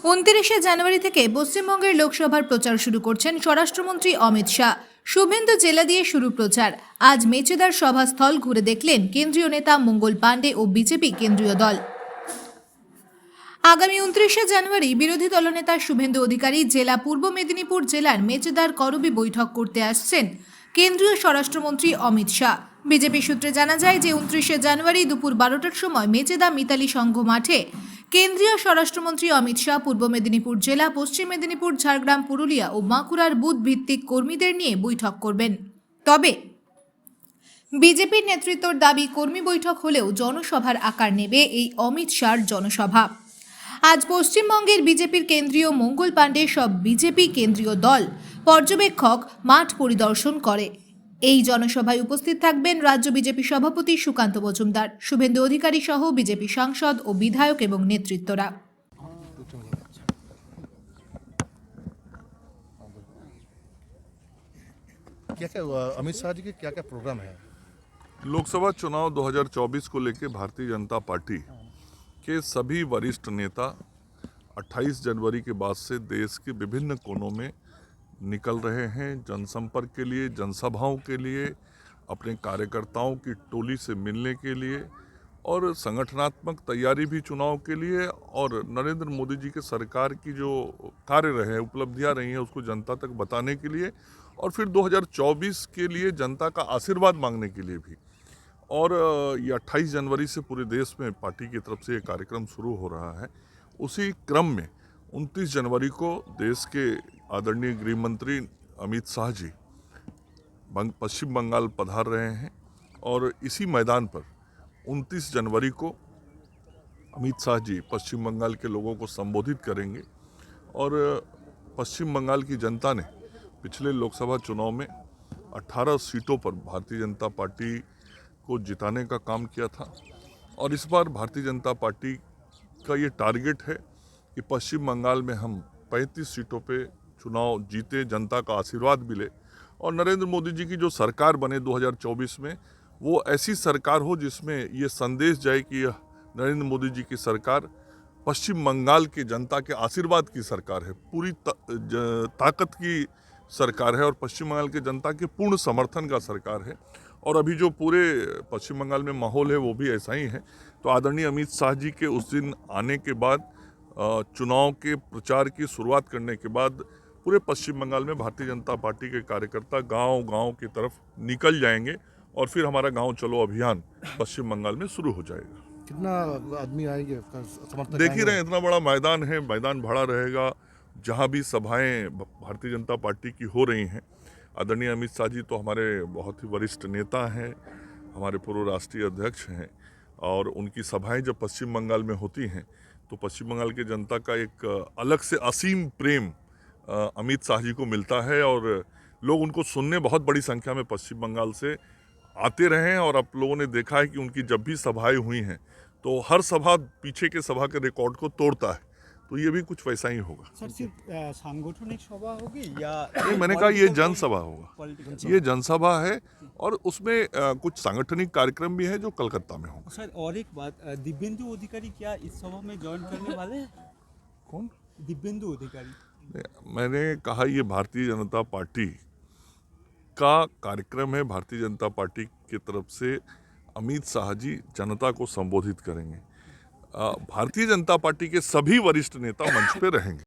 29শে জানুয়ারি থেকে পশ্চিমবঙ্গের লোকসভার প্রচার শুরু করছেন স্বরাষ্ট্রমন্ত্রী অমিত শাহ। শুভেন্দু জেলা দিয়ে শুরু প্রচার। আজ মেচেদার সভাস্থল ঘুরে দেখলেন কেন্দ্রীয় নেতা মঙ্গল পাণ্ডে ও বিজেপি কেন্দ্রীয় দল। আগামী 29শে জানুয়ারি বিরোধী দলনেতা শুভেন্দু অধিকারী জেলা পূর্ব মেদিনীপুর জেলার মেচেদার করবি বৈঠক করতে আসছেন কেন্দ্রীয় স্বরাষ্ট্রমন্ত্রী অমিত শাহ। বিজেপি সূত্রে জানা যায় যে 29শে জানুয়ারি দুপুর 12টার সময় মেচেদা মিতালি সংঘ মাঠে কেন্দ্রীয় স্বরাষ্ট্রমন্ত্রী অমিত শাহ পূর্ব মেদিনীপুর জেলা, পশ্চিম মেদিনীপুর, ঝাড়গ্রাম, পুরুলিয়া ও বাঁকুড়ার বুথ ভিত্তিক কর্মীদের নিয়ে বৈঠক করবেন। তবে বিজেপির নেতৃত্বর দাবি, কর্মী বৈঠক হলেও জনসভার আকার নেবে এই অমিত শাহর জনসভা। আজ পশ্চিমবঙ্গের বিজেপির কেন্দ্রীয় মঙ্গল পাণ্ডে সব বিজেপি কেন্দ্রীয় দল পর্যবেক্ষক মাঠ পরিদর্শন করে। এই জনসভায় উপস্থিত থাকবেন রাজ্য বিজেপি সভাপতি সুকান্ত মজুমদার, শুভেন্দু অধিকারী সহ বিজেপি সাংসদ ও বিধায়ক এবং নেতৃত্বরা। क्या अमित शाह जी के क्या क्या प्रोग्राम है? लोकसभा चुनाव 2024 को लेकर भारतीय जनता पार्टी के सभी वरिष्ठ नेता 28 जनवरी के बाद से देश के विभिन्न कोनों में निकल रहे हैं जनसंपर्क के लिए, जनसभाओं के लिए, अपने कार्यकर्ताओं की टोली से मिलने के लिए और संगठनात्मक तैयारी भी चुनाव के लिए और नरेंद्र मोदी जी के सरकार की जो कार्य रहे, उपलब्धियां रही हैं, उसको जनता तक बताने के लिए और फिर 2024 के लिए जनता का आशीर्वाद मांगने के लिए भी। और ये 28 जनवरी से पूरे देश में पार्टी की तरफ से ये कार्यक्रम शुरू हो रहा है। उसी क्रम में 29 जनवरी को देश के आदरणीय गृह मंत्री अमित शाह जी पश्चिम बंगाल पधार रहे हैं और इसी मैदान पर 29 जनवरी को अमित शाह जी पश्चिम बंगाल के लोगों को संबोधित करेंगे। और पश्चिम बंगाल की जनता ने पिछले लोकसभा चुनाव में 18 सीटों पर भारतीय जनता पार्टी को जिताने का काम किया था और इस बार भारतीय जनता पार्टी का ये टारगेट है कि पश्चिम बंगाल में हम 35 सीटों पे चुनाव जीते, जनता का आशीर्वाद मिले और नरेंद्र मोदी जी की जो सरकार बने 2024 में, वो ऐसी सरकार हो जिसमें ये संदेश जाए कि यह नरेंद्र मोदी जी की सरकार पश्चिम बंगाल की जनता के आशीर्वाद की सरकार है, पूरी ताकत की सरकार है और पश्चिम बंगाल की जनता के पूर्ण समर्थन का सरकार है। और अभी जो पूरे पश्चिम बंगाल में माहौल है वो भी ऐसा ही है। तो आदरणीय अमित शाह जी के उस दिन आने के बाद, चुनाव के प्रचार की शुरुआत करने के बाद पूरे पश्चिम बंगाल में भारतीय जनता पार्टी के कार्यकर्ता गांव-गांव की तरफ निकल जाएंगे और फिर हमारा गांव चलो अभियान पश्चिम बंगाल में शुरू हो जाएगा। कितना आदमी आएंगे? देख ही रहे हैं, इतना बड़ा मैदान है, मैदान भरा रहेगा। जहां भी सभाएं भारतीय जनता पार्टी की हो रही हैं, आदरणीय अमित शाह जी तो हमारे बहुत ही वरिष्ठ नेता हैं, हमारे पूर्व राष्ट्रीय अध्यक्ष हैं और उनकी सभाएं जब पश्चिम बंगाल में होती हैं तो पश्चिम बंगाल की जनता का एक अलग से असीम प्रेम अमित शाह जी को मिलता है और लोग उनको सुनने बहुत बड़ी संख्या में पश्चिम बंगाल से आते रहे हैं। और आप लोगों ने देखा है कि उनकी जब भी सभाएं हुई हैं तो हर सभा पीछे के सभा के रिकॉर्ड को तोड़ता है, तो ये भी कुछ वैसा ही होगा। सर, सिर्फ सांगठनिक सभा होगी या नहीं, मैंने कहा ये जनसभा होगा, ये जनसभा है और उसमें कुछ सांगठनिक कार्यक्रम भी है जो कलकत्ता में होगा। सर, और एक बात, दिव्येंदु अधिकारी क्या इस सभा में ज्वाइन करने वाले हैं? कौन? दिव्येंदु अधिकारी। मैंने कहा ये भारतीय जनता पार्टी का कार्यक्रम है। भारतीय जनता पार्टी की तरफ से अमित शाह जी जनता को संबोधित करेंगे। भारतीय जनता पार्टी के सभी वरिष्ठ नेता मंच पे रहेंगे।